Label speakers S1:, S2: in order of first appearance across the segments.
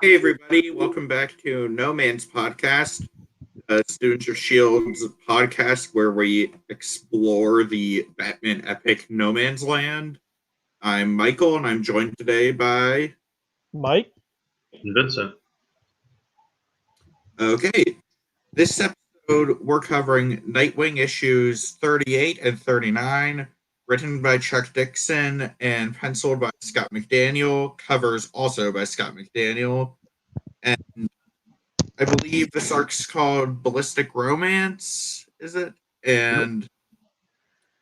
S1: Hey everybody, welcome back to No Man's Podcast, Students of S.H.I.E.L.'s podcast where we explore the Batman epic No Man's Land. I'm Michael and I'm joined today by
S2: Mike?
S3: Vincent.
S1: Okay. This episode we're covering Nightwing issues 38 and 39, written by Chuck Dixon and penciled by Scott McDaniel, covers also by Scott McDaniel. And I believe this arc's called Ballistic Romance, is it? And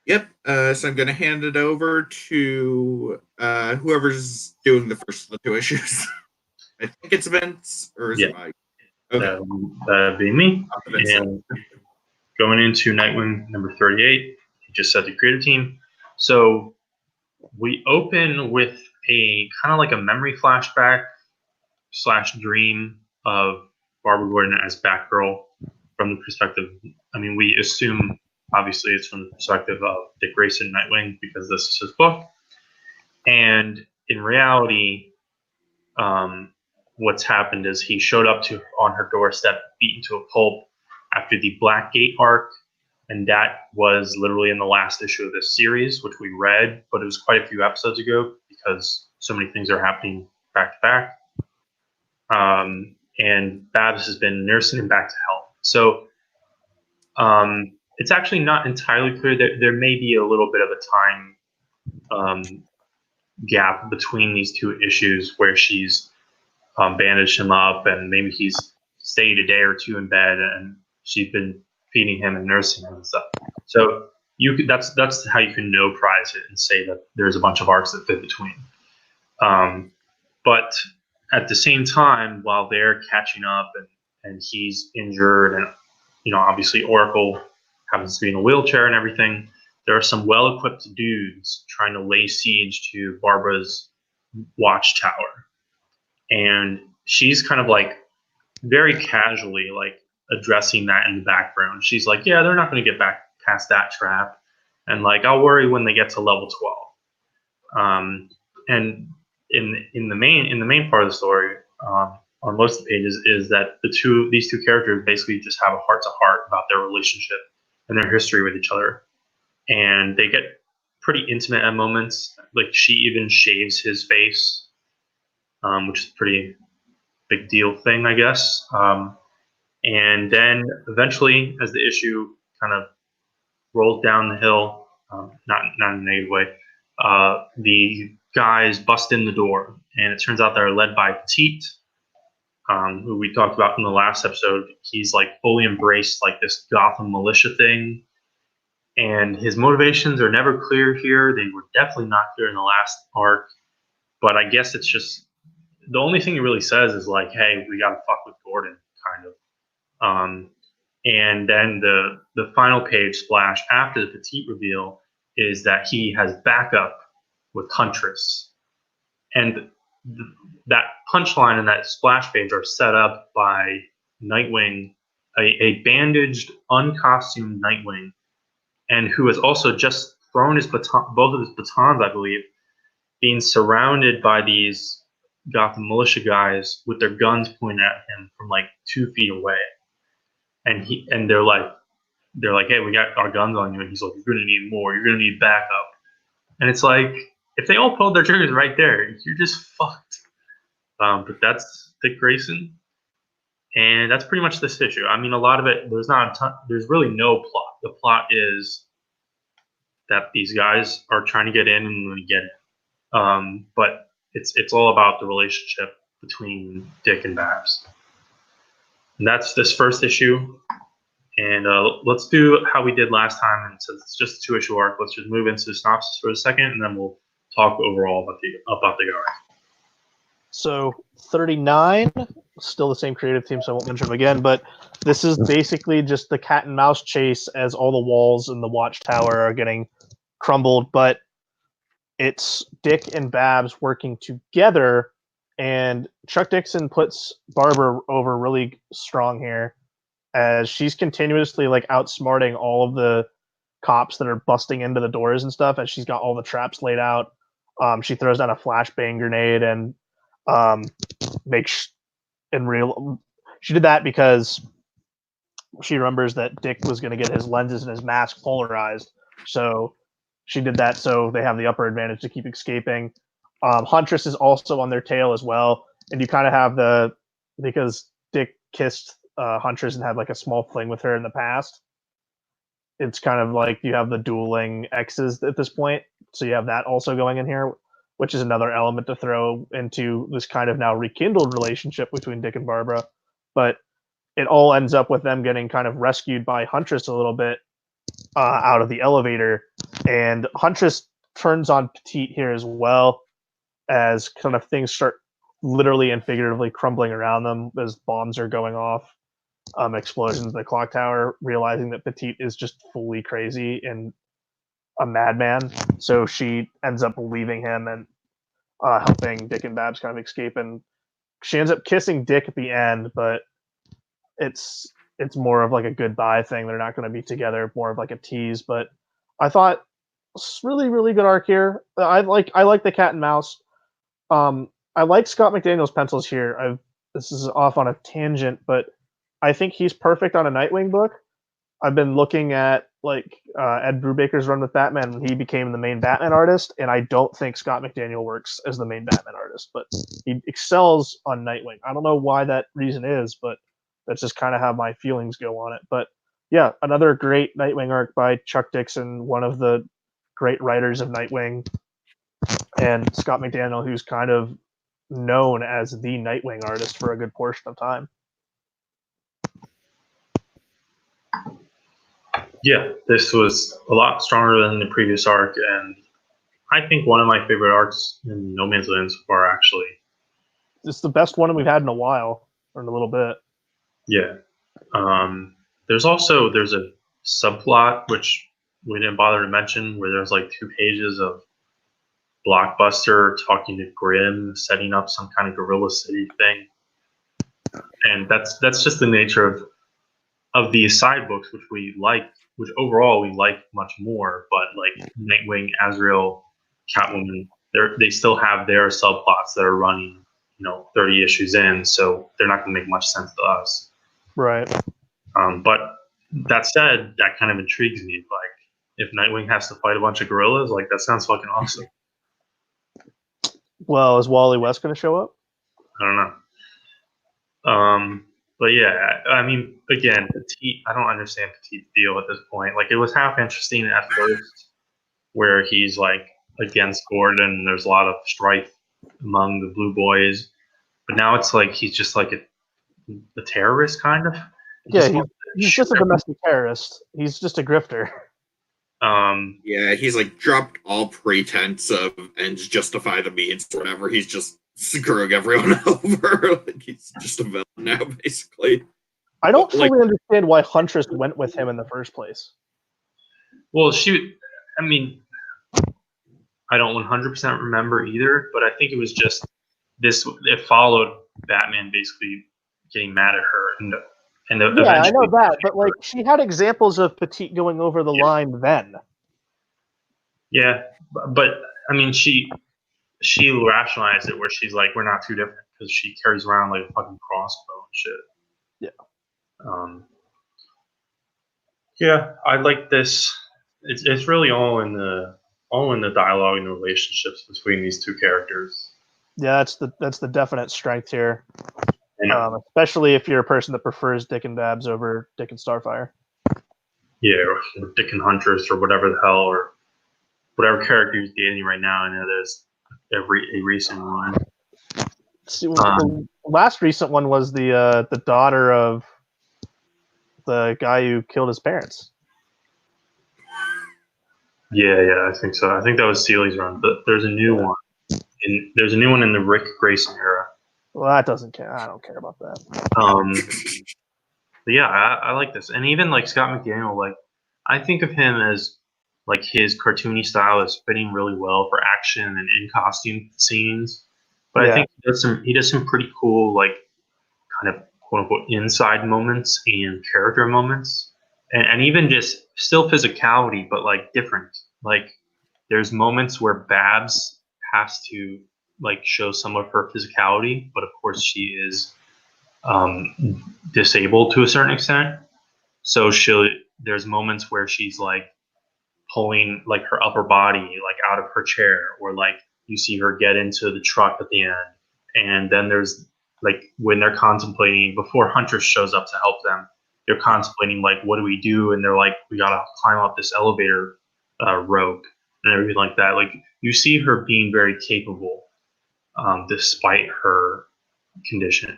S1: yep, so I'm going to hand it over to whoever's doing the first of the two issues. I think it's Vince, or is
S3: Yeah,
S1: it Mike? Okay,
S3: that'd be me.
S1: Vincent.
S3: And going into Nightwing number 38, he just said the creative team. So we open with a kind of like a memory flashback slash dream of Barbara Gordon as Batgirl from the perspective. I mean, we assume obviously it's from the perspective of Dick Grayson Nightwing because this is his book. And in reality, what's happened is he showed up to on her doorstep, beaten to a pulp after the Blackgate arc, and that was literally in the last issue of this series, which we read, but it was quite a few episodes ago because so many things are happening back to back. And Babs has been nursing him back to health. So it's actually not entirely clear that there may be a little bit of a time gap between these two issues where she's bandaged him up, and maybe he's stayed a day or two in bed, and she's been feeding him and nursing him and stuff. So that's how you can no prize it and say that there's a bunch of arcs that fit between. But at the same time, while they're catching up and he's injured, and obviously Oracle happens to be in a wheelchair and everything, there are some well-equipped dudes trying to lay siege to Barbara's watchtower. And she's kind of like very casually like addressing that in the background. She's like, yeah, they're not going to get back past that trap, and like I'll worry when they get to level 12. And in the main part of the story, on most of the pages, is that these two characters basically just have a heart to heart about their relationship and their history with each other, and they get pretty intimate at moments. Like she even shaves his face, which is a pretty big deal thing, I guess. And then eventually, as the issue kind of rolls down the hill, not in a negative way, the guys bust in the door, and it turns out they're led by Petite, who we talked about in the last episode. He's like fully embraced like this Gotham militia thing, and his motivations are never clear here. They were definitely not clear in the last arc, but I guess it's just the only thing he really says is like, "Hey, we gotta fuck with Gordon," kind of. And then the final page splash after the Petite reveal is that he has backup with Huntress, and that punchline and that splash page are set up by Nightwing, a bandaged, uncostumed Nightwing, and who has also just thrown both of his batons, I believe, being surrounded by these Gotham militia guys with their guns pointed at him from like 2 feet away, and they're like, hey, we got our guns on you, and he's like, you're gonna need more, you're gonna need backup, and it's like, if they all pulled their triggers right there, you're just fucked. But that's Dick Grayson, and that's pretty much this issue. I mean, a lot of it, there's really no plot. The plot is that these guys are trying to get in and get in. But it's all about the relationship between Dick and Babs. And that's this first issue. And let's do how we did last time. And since it's just a 2-issue arc, let's just move into the synopsis for a second, and then we'll talk overall about the arc.
S2: So 39, still the same creative team, so I won't mention them again, but this is basically just the cat and mouse chase as all the walls in the watchtower are getting crumbled, but it's Dick and Babs working together, and Chuck Dixon puts Barbara over really strong here as she's continuously like outsmarting all of the cops that are busting into the doors and stuff, as she's got all the traps laid out. She throws down a flashbang grenade and makes she did that because she remembers that Dick was going to get his lenses and his mask polarized. So she did that so they have the upper advantage to keep escaping. Huntress is also on their tail as well, and you kind of have because Dick kissed Huntress and had like a small fling with her in the past. It's kind of like you have the dueling exes at this point, so you have that also going in here, which is another element to throw into this kind of now rekindled relationship between Dick and Barbara. But it all ends up with them getting kind of rescued by Huntress a little bit out of the elevator, and Huntress turns on Petite here as well, as kind of things start literally and figuratively crumbling around them as bombs are going off, explosions in the clock tower, realizing that Petite is just fully crazy and a madman. So she ends up leaving him and helping Dick and Babs kind of escape, and she ends up kissing Dick at the end, but it's more of like a goodbye thing. They're not going to be together, more of like a tease. But I thought it's really good arc here. I like the cat and mouse. I like Scott McDaniel's pencils here. This is off on a tangent, but I think he's perfect on a Nightwing book. I've been looking at like Ed Brubaker's run with Batman when he became the main Batman artist, and I don't think Scott McDaniel works as the main Batman artist, but he excels on Nightwing. I don't know why that reason is, but that's just kind of how my feelings go on it. But yeah, another great Nightwing arc by Chuck Dixon, one of the great writers of Nightwing, and Scott McDaniel, who's kind of known as the Nightwing artist for a good portion of time.
S3: Yeah, this was a lot stronger than the previous arc, and I think one of my favorite arcs in No Man's Land so far, actually.
S2: It's the best one we've had in a while, or in a little bit.
S3: Yeah. There's a subplot, which we didn't bother to mention, where there's like 2 pages of Blockbuster talking to Grimm, setting up some kind of Gorilla City thing. And that's just the nature of these side books, which we like, which overall we like much more. But like Nightwing, Azrael, Catwoman, they still have their subplots that are running, 30 issues in, so they're not going to make much sense to us.
S2: Right.
S3: But that said, that kind of intrigues me. Like, if Nightwing has to fight a bunch of gorillas, like that sounds fucking awesome.
S2: Well, is Wally West going to show up?
S3: I don't know. But yeah, I mean, again, Petite, I don't understand Petite's deal at this point. Like, it was half interesting at first, where he's like against Gordon, and there's a lot of strife among the Blue Boys. But now it's like he's just like a terrorist, kind of.
S2: He's just a domestic terrorist. He's just a grifter.
S1: Yeah, he's like dropped all pretense of ends justify the means, whatever. He's just screwing everyone over. Like, he's just a villain now, basically.
S2: I don't fully understand why Huntress went with him in the first place.
S3: Well, I mean, I don't 100% remember either, but I think it was just this. It followed Batman basically getting mad at her, and
S2: yeah, I know that, but like she had examples of Petite going over the line then.
S3: Yeah, but I mean, she rationalized it where she's like, we're not too different, because she carries around like a fucking crossbow and shit.
S2: Yeah.
S3: Yeah, I like this. It's really all in the dialogue and the relationships between these two characters.
S2: Yeah, that's the definite strength here. Especially if you're a person that prefers Dick and Babs over Dick and Starfire.
S3: Yeah, or Dick and Huntress, or whatever the hell, or whatever character he's dating right now. I know there's a recent one.
S2: The last recent one was the daughter of the guy who killed his parents.
S3: Yeah, I think so. I think that was Seeley's run, but there's a new one. There's a new one in the Rick Grayson era.
S2: Well, that doesn't care. I don't care about that.
S3: But yeah, I like this, and even like Scott McDaniel, like I think of him as like his cartoony style is fitting really well for action and in costume scenes. But I think he does some pretty cool, like, kind of quote unquote inside moments and character moments, and even just still physicality, but like different. Like, there's moments where Babs has to like show some of her physicality, but of course she is disabled to a certain extent. So there's moments where she's like pulling like her upper body like out of her chair, or like you see her get into the truck at the end. And then there's like when they're contemplating before Huntress shows up to help them, they're contemplating like, what do we do? And they're like, we gotta climb up this elevator rope and everything like that. Like you see her being very capable despite her condition.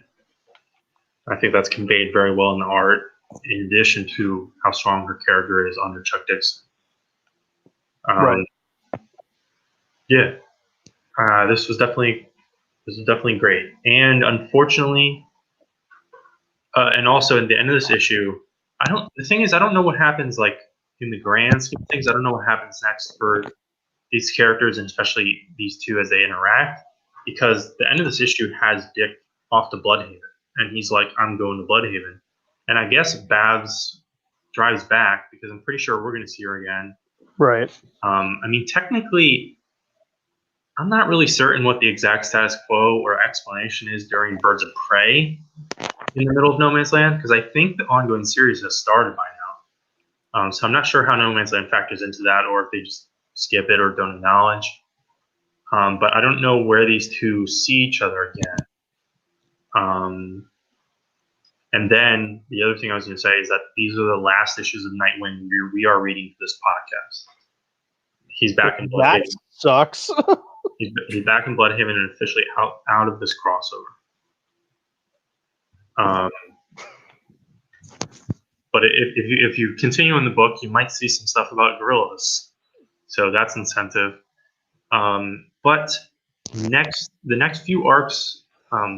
S3: I think that's conveyed very well in the art, in addition to how strong her character is under Chuck Dixon.
S2: Right.
S3: Yeah, this was definitely great. And unfortunately, and also at the end of this issue, the thing is, I don't know what happens like in the grand scheme of things. I don't know what happens next for these characters, and especially these two as they interact, because the end of this issue has Dick off to Bloodhaven, and he's like, I'm going to Bloodhaven. And I guess Babs drives back because I'm pretty sure we're going to see her again.
S2: Right.
S3: I mean, technically, I'm not really certain what the exact status quo or explanation is during Birds of Prey in the middle of No Man's Land, because I think the ongoing series has started by now. So I'm not sure how No Man's Land factors into that, or if they just skip it or don't acknowledge. But I don't know where these two see each other again. And then the other thing I was going to say is that these are the last issues of Nightwing we are reading for this podcast. He's back in Bloodhaven.
S2: That sucks.
S3: He's back in Bloodhaven and officially out of this crossover. But if you continue in the book, you might see some stuff about gorillas. So that's incentive. But the next few arcs,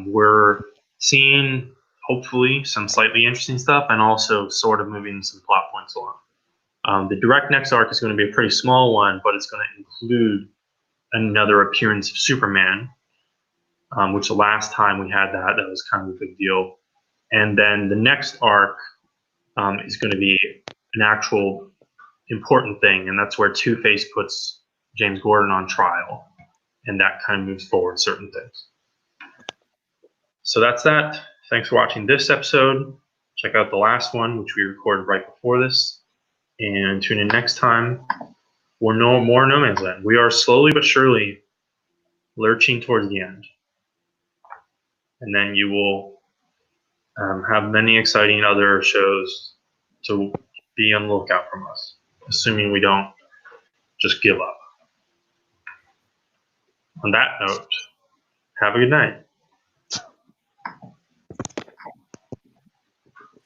S3: we're seeing hopefully some slightly interesting stuff, and also sort of moving some plot points along. The direct next arc is going to be a pretty small one, but it's going to include another appearance of Superman, which the last time we had that was kind of a big deal. And then the next arc is going to be an actual important thing, and that's where Two-Face puts James Gordon on trial, and that kind of moves forward certain things. So that's that. Thanks for watching this episode. Check out the last one, which we recorded right before this, and tune in next time for more No Man's Land. We are slowly but surely lurching towards the end, and then you will have many exciting other shows to be on the lookout from us, assuming we don't just give up. On that note, have a good night.